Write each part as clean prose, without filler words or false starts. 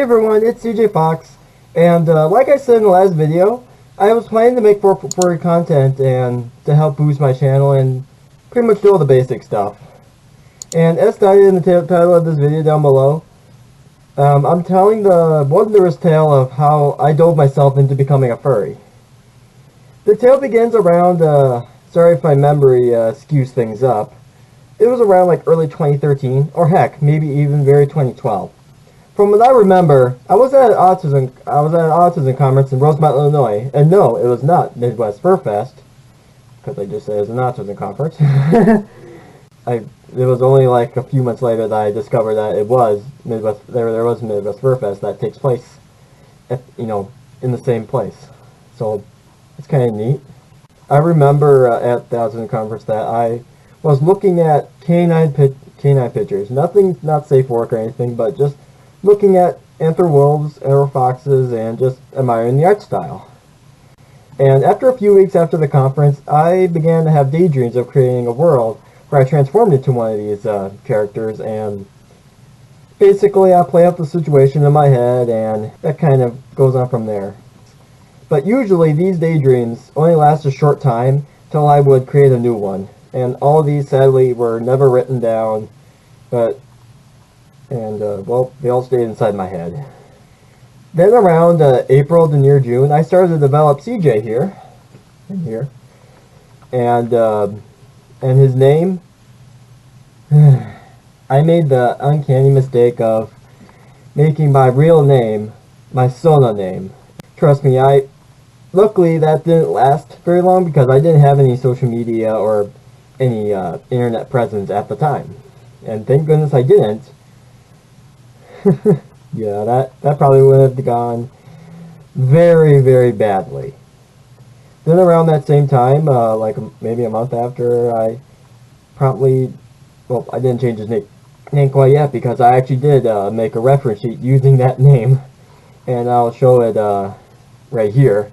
everyone, it's CJ Fauxx, and like I said in the last video, I was planning to make furry content and to help boost my channel and pretty much do all the basic stuff. And as stated in the title of this video down below, I'm telling the wondrous tale of how I dove myself into becoming a furry. The tale begins around, sorry if my memory skews things up, it was around like early 2013, or heck, maybe even very 2012. From what I remember, I was at an autism conference in Rosemont, Illinois, and no, it was not Midwest Fur Fest, because I just said it was an autism conference. It was only like a few months later that I discovered that it was Midwest. There was Midwest Fur Fest that takes place, in the same place. So it's kind of neat. I remember at the autism conference that I was looking at canine pictures. Nothing, not safe for work or anything, but just looking at anther wolves, anther foxes, and just admiring the art style. And after a few weeks after the conference, I began to have daydreams of creating a world where I transformed into one of these characters, and basically I play out the situation in my head, and that kind of goes on from there. But usually these daydreams only last a short time till I would create a new one, and all of these sadly were never written down, well, they all stayed inside my head. Then around April to near June, I started to develop CJ here, and his name, I made the uncanny mistake of making my real name my Sona name. Trust me, luckily that didn't last very long because I didn't have any social media or any internet presence at the time, and thank goodness I didn't. Yeah, that probably would have gone very, very badly. Then around that same time, like maybe a month after, I didn't change his name quite yet because I actually did make a reference sheet using that name, and I'll show it right here.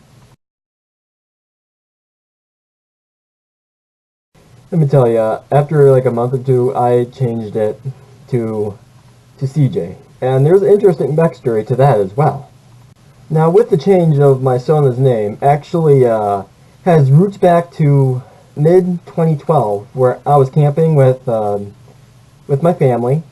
Let me tell you, after like a month or two, I changed it to CJ. And there's an interesting backstory to that as well. Now, with the change of my Sona's name, actually has roots back to mid-2012, where I was camping with my family,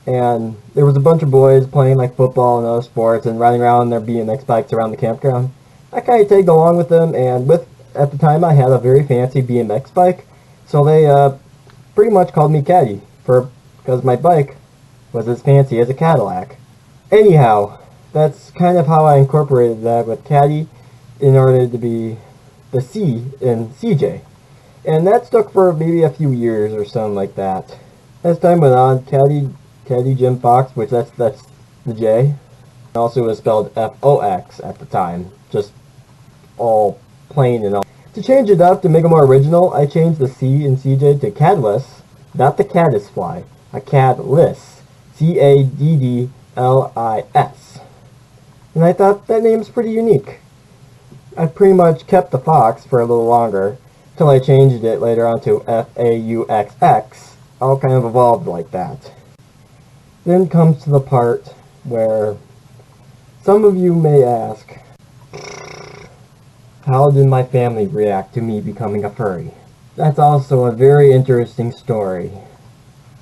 and there was a bunch of boys playing like football and other sports and riding around their BMX bikes around the campground. I kind of tagged along with them, and at the time I had a very fancy BMX bike, so they pretty much called me Caddy because my bike was as fancy as a Cadillac. Anyhow, that's kind of how I incorporated that with Caddy in order to be the C in CJ. And that stuck for maybe a few years or something like that. As time went on, Caddy Jim Fauxx, which that's the J. Also was spelled Fauxx at the time, just all plain and all. To change it up, to make it more original, I changed the C in CJ to Cadlis, not the caddisfly, a Cadlis. Caddlis. And I thought that name's pretty unique. I pretty much kept the Fox for a little longer, till I changed it later on to Fauxx. All kind of evolved like that. Then comes to the part where some of you may ask, how did my family react to me becoming a furry? That's also a very interesting story.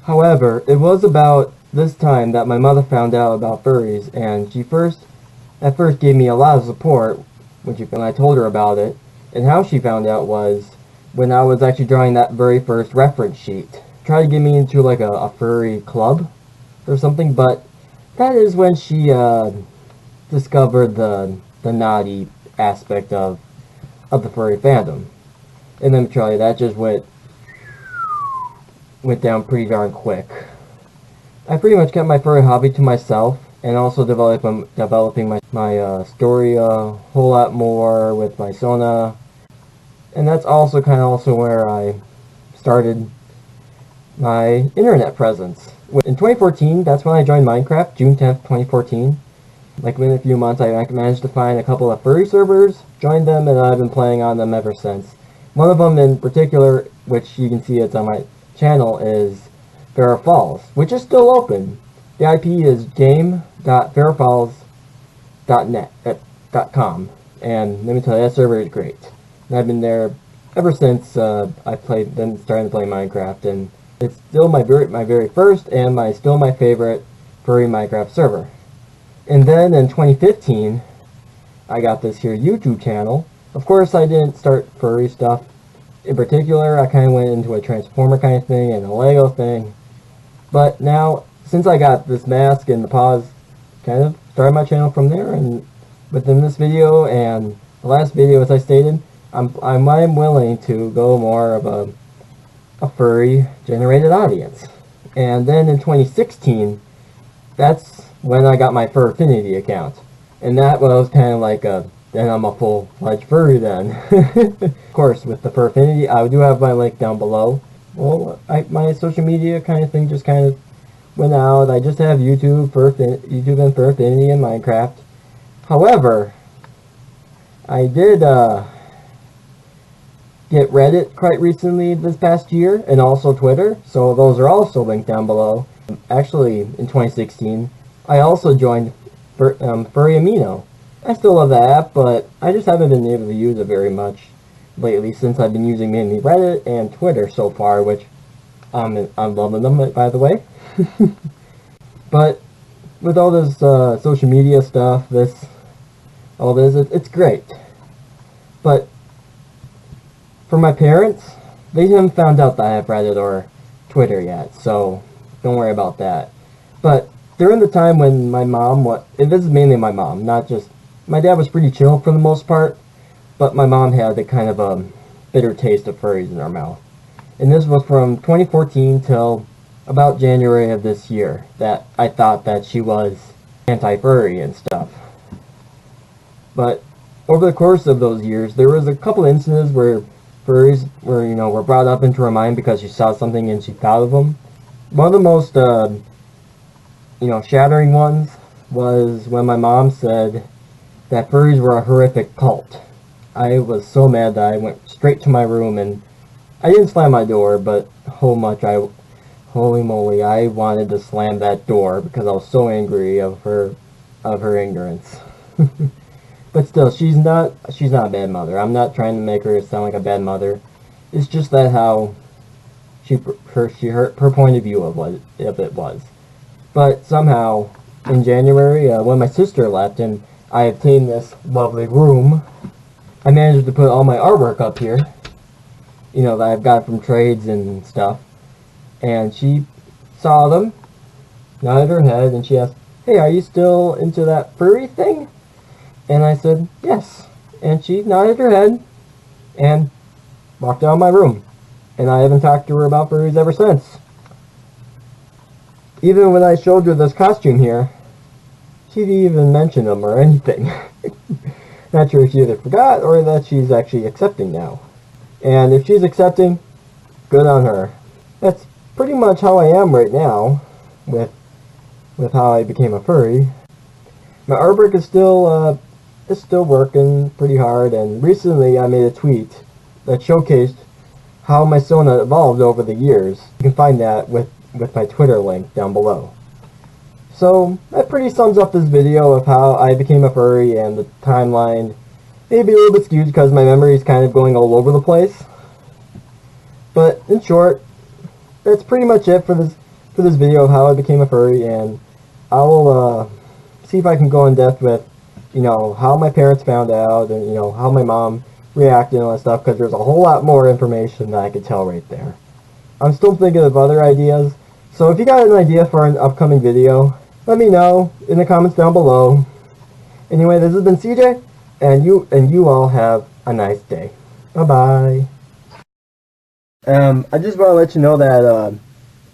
However, it was about this time that my mother found out about furries, and she at first gave me a lot of support when I told her about it. And how she found out was when I was actually drawing that very first reference sheet. Tried to get me into like a furry club or something, but that is when she discovered the naughty aspect of the furry fandom. And let me tell you, that just went down pretty darn quick. I pretty much kept my furry hobby to myself, and also developing my story a whole lot more with my Sona. And that's also kind of where I started my internet presence. In 2014, that's when I joined Minecraft, June 10th, 2014. Like within a few months, I managed to find a couple of furry servers, joined them, and I've been playing on them ever since. One of them in particular, which you can see it's on my channel, is CJ Fauxx, which is still open. The IP is game.fairfalls.net.com, and let me tell you, that server is great. And I've been there ever since I started to play Minecraft, and it's still my very first and still my favorite furry Minecraft server. And then in 2015, I got this here YouTube channel. Of course, I didn't start furry stuff in particular. I kind of went into a Transformer kind of thing and a Lego thing. But now, since I got this mask and the paws, kind of started my channel from there. And within this video and the last video, as I stated, I'm willing to go more of a furry generated audience. And then in 2016, that's when I got my Furfinity account. And that was kind of like then I'm a full-fledged furry then. Of course, with the Furfinity, I do have my link down below. Well, my social media kind of thing just kind of went out. I just have YouTube and Furfinity and Minecraft. However, I did get Reddit quite recently this past year, and also Twitter, so those are also linked down below. Actually, in 2016, I also joined Furry Amino. I still love the app, but I just haven't been able to use it very much lately since I've been using mainly Reddit and Twitter so far, which I'm loving them, by the way. But with all this social media stuff, it's great. But for my parents, they haven't found out that I have Reddit or Twitter yet, so don't worry about that. But during the time when my mom and this is mainly my mom, not just my dad was pretty chill for the most part, but my mom had a kind of a bitter taste of furries in her mouth. And this was from 2014 till about January of this year that I thought that she was anti-furry and stuff. But over the course of those years, there was a couple instances where furries were brought up into her mind because she saw something and she thought of them. One of the most shattering ones was when my mom said that furries were a horrific cult. I was so mad that I went straight to my room, and I didn't slam my door, but holy moly, I wanted to slam that door because I was so angry of her ignorance. But still, she's not a bad mother. I'm not trying to make her sound like a bad mother. It's just that how her point of view of it was. But somehow, in January, when my sister left and I obtained this lovely room, I managed to put all my artwork up here, that I've got from trades and stuff. And she saw them, nodded her head, and she asked, "Hey, are you still into that furry thing?" And I said, "Yes." And she nodded her head and walked out of my room. And I haven't talked to her about furries ever since. Even when I showed her this costume here, she didn't even mention them or anything. Not sure if she either forgot or that she's actually accepting now. And if she's accepting, good on her. That's pretty much how I am right now with how I became a furry. My artwork is still working pretty hard, and recently I made a tweet that showcased how my Sona evolved over the years. You can find that with my Twitter link down below. So that pretty sums up this video of how I became a furry and the timeline. Maybe a little bit skewed because my memory is kind of going all over the place. But in short, that's pretty much it for this video of how I became a furry, and I will see if I can go in depth with how my parents found out and how my mom reacted and all that stuff, because there's a whole lot more information that I could tell right there. I'm still thinking of other ideas, so if you got an idea for an upcoming video, let me know in the comments down below. Anyway, this has been CJ, and you all have a nice day. Bye-bye. I just want to let you know that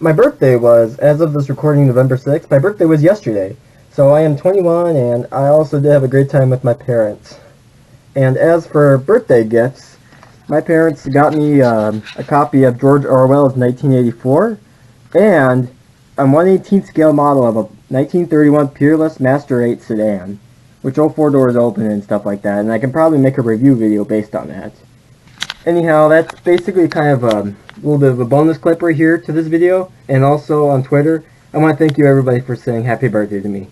my birthday was, as of this recording, November 6th. My birthday was yesterday. So I am 21, and I also did have a great time with my parents. And as for birthday gifts, my parents got me a copy of George Orwell's 1984, and a 1/18th scale model of a 1931 Peerless Master 8 sedan, which all 4 doors open and stuff like that, and I can probably make a review video based on that. Anyhow, that's basically kind of a little bit of a bonus clip right here to this video, and also on Twitter, I want to thank you everybody for saying happy birthday to me.